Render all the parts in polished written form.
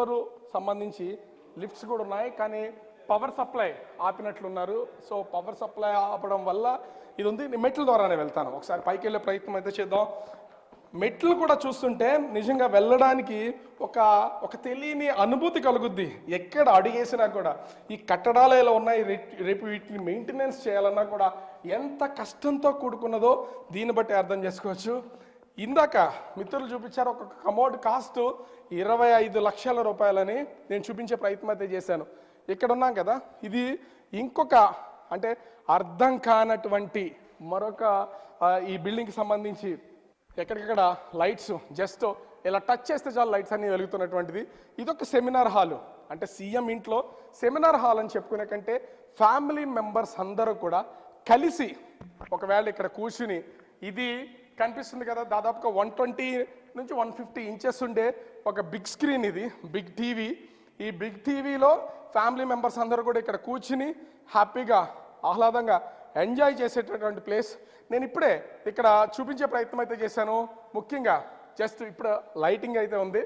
Floor సంబంధించి lifts కూడా ఉన్నాయి, కానీ పవర్ సప్లై ఆపినట్లున్నారు. సో పవర్ సప్లై ఆపడం వల్ల ఇది ఉంది. మెట్ల ద్వారానే వెళ్తాను, ఒకసారి పైకి వెళ్ళే ప్రయత్నం అయితే చేద్దాం. మెట్లు కూడా చూస్తుంటే నిజంగా వెళ్ళడానికి ఒక తెలియని అనుభూతి కలుగుద్ది. ఎక్కడ అడుగేసినా కూడా ఈ కట్టడాలు ఎలా ఉన్నాయి, రేపు వీటిని మెయింటెనెన్స్ చేయాలన్నా కూడా ఎంత కష్టంతో కూడుకున్నదో దీన్ని బట్టి అర్థం చేసుకోవచ్చు. ఇందాక మిత్రులు చూపించారు ఒక కమోడ్ కాస్ట్ 25 లక్షల రూపాయలని నేను చూపించే ప్రయత్నం అయితే చేశాను. ఇక్కడ ఉన్నాం కదా, ఇది ఇంకొక అంటే అర్థం కానటువంటి మరొక ఈ బిల్డింగ్కి సంబంధించి ఎక్కడికక్కడ లైట్స్ జస్ట్ ఇలా టచ్ చేస్తే చాలు లైట్స్ అన్ని వెలుగుతున్నటువంటిది. ఇదొక సెమినార్ హాలు, అంటే సీఎం ఇంట్లో సెమినార్ హాల్ అని చెప్పుకునే కంటే ఫ్యామిలీ మెంబర్స్ అందరూ కూడా కలిసి ఒకవేళ ఇక్కడ కూర్చుని, ఇది కనిపిస్తుంది కదా దాదాపుగా 120 నుంచి 150 ఇంచెస్ ఉండే ఒక బిగ్ స్క్రీన్, ఇది బిగ్ టీవీ. ఈ బిగ్ టీవీలో ఫ్యామిలీ మెంబర్స్ అందరూ కూడా ఇక్కడ కూర్చుని హ్యాపీగా ఆహ్లాదంగా ఎంజాయ్ చేసేటటువంటి ప్లేస్. నేను ఇప్పుడే ఇక్కడ చూపించే ప్రయత్నం అయితే చేశాను. ముఖ్యంగా జస్ట్ ఇప్పుడు లైటింగ్ అయితే ఉంది,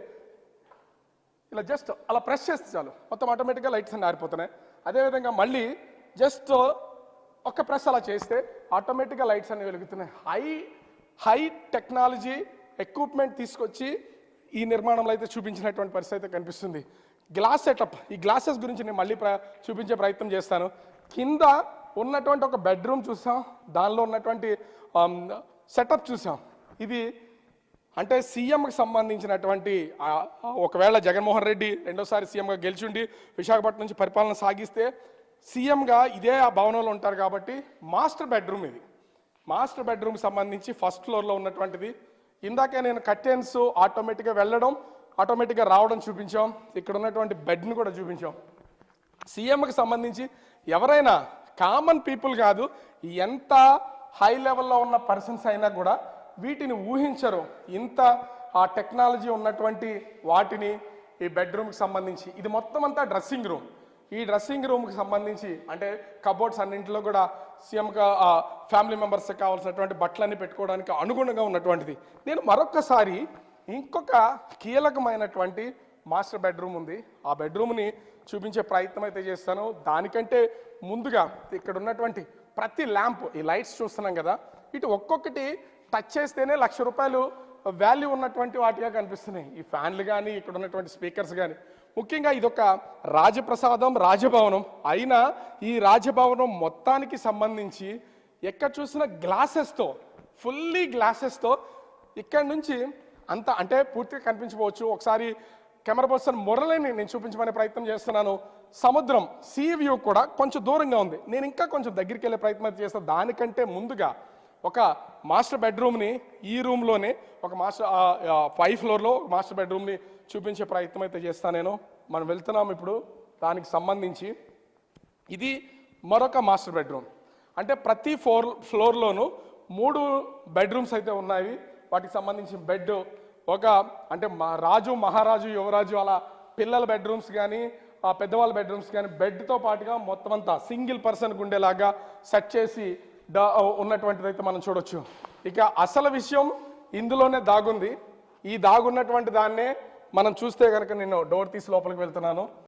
ఇలా జస్ట్ అలా ప్రెస్ చేస్తే చాలు మొత్తం ఆటోమేటిక్గా లైట్స్ అన్ని ఆరిపోతున్నాయి. అదేవిధంగా మళ్ళీ జస్ట్ ఒక ప్రెస్ అలా చేస్తే ఆటోమేటిక్గా లైట్స్ అన్ని వెలుగుతున్నాయి. హై టెక్నాలజీ ఎక్విప్మెంట్ తీసుకొచ్చి ఈ నిర్మాణంలో అయితే చూపించినటువంటి పరిస్థితి అయితే కనిపిస్తుంది. గ్లాస్ సెటప్, ఈ గ్లాసెస్ గురించి నేను మళ్ళీ చూపించే ప్రయత్నం చేస్తాను. కింద ఉన్నటువంటి ఒక బెడ్రూమ్ చూసాం, దానిలో ఉన్నటువంటి సెటప్ చూసాం. ఇది అంటే సీఎంకి సంబంధించినటువంటి ఒకవేళ జగన్మోహన్ రెడ్డి రెండోసారి సీఎంగా గెలిచిండి విశాఖపట్నం నుంచి పరిపాలన సాగిస్తే సీఎంగా ఇదే ఆ భవనంలో ఉంటారు కాబట్టి మాస్టర్ బెడ్రూమ్ ఇది. మాస్టర్ బెడ్రూమ్కి సంబంధించి ఫస్ట్ ఫ్లోర్లో ఉన్నటువంటిది. ఇందాకే నేను కర్టెన్స్ ఆటోమేటిక్గా వెళ్ళడం ఆటోమేటిక్గా రావడం చూపించాం. ఇక్కడ ఉన్నటువంటి బెడ్ని కూడా చూపించాం. సీఎంకి సంబంధించి ఎవరైనా కామన్ పీపుల్ కాదు, ఎంత హై లెవెల్లో ఉన్న పర్సన్స్ అయినా కూడా వీటిని ఊహించరు. ఇంత ఆ టెక్నాలజీ ఉన్నటువంటి వాటిని ఈ బెడ్రూమ్కి సంబంధించి. ఇది మొత్తం అంతా డ్రెస్సింగ్ రూమ్. ఈ డ్రెస్సింగ్ రూమ్కి సంబంధించి అంటే కబోర్డ్స్ అన్నింటిలో కూడా సీఎంగా ఫ్యామిలీ మెంబర్స్కి కావాల్సినటువంటి బట్టలన్నీ పెట్టుకోవడానికి అనుగుణంగా ఉన్నటువంటిది. నేను మరొకసారి ఇంకొక కీలకమైనటువంటి మాస్టర్ బెడ్రూమ్ ఉంది, ఆ బెడ్రూమ్ని చూపించే ప్రయత్నం అయితే చేస్తాను. దానికంటే ముందుగా ఇక్కడ ఉన్నటువంటి ప్రతి ల్యాంప్, ఈ లైట్స్ చూస్తున్నాం కదా, ఇటు ఒక్కొక్కటి టచ్ చేస్తేనే ₹1,00,000 వాల్యూ ఉన్నటువంటి వాటిగా కనిపిస్తున్నాయి. ఈ ఫ్యాన్లు కానీ ఇక్కడ ఉన్నటువంటి స్పీకర్స్ కానీ. ముఖ్యంగా ఇదొక రాజప్రసాదం, రాజభవనం అయినా ఈ రాజభవనం మొత్తానికి సంబంధించి ఎక్కడ చూసిన గ్లాసెస్తో, ఫుల్లీ గ్లాసెస్తో ఇక్కడ నుంచి అంత అంటే పూర్తిగా కనిపించవచ్చు. ఒకసారి కెమెరా పర్సన్ మురళిని నేను చూపించమనే ప్రయత్నం చేస్తున్నాను. సముద్రం సీ వ్యూ కూడా కొంచెం దూరంగా ఉంది, నేను ఇంకా కొంచెం దగ్గరికి వెళ్ళే ప్రయత్నం చేస్తాను. దానికంటే ముందుగా ఒక మాస్టర్ బెడ్రూమ్ని ఈ రూమ్లోనే ఒక మాస్టర్ 5th ఫ్లోర్లో మాస్టర్ బెడ్రూమ్ని చూపించే ప్రయత్నం అయితే చేస్తాను నేను. మనం వెళ్తున్నాం ఇప్పుడు దానికి సంబంధించి. ఇది మరొక మాస్టర్ బెడ్రూమ్. అంటే ప్రతి ఫ్లోర్లోనూ 3 బెడ్రూమ్స్ అయితే ఉన్నాయి. వాటికి సంబంధించి బెడ్ ఒక అంటే రాజు, మహారాజు, యువరాజు అలా పిల్లల బెడ్రూమ్స్ కానీ పెద్దవాళ్ళ బెడ్రూమ్స్ కానీ బెడ్తో పాటుగా మొత్తం అంతా సింగిల్ పర్సన్ గుండేలాగా సెట్ చేసి ఉన్నటువంటిది అయితే మనం చూడొచ్చు. ఇక అసలు విషయం ఇందులోనే దాగుంది. ఈ దాగున్నటువంటి దాన్నే మనం చూస్తే కనుక నేను డోర్ తీసి లోపలికి వెళ్తున్నాను.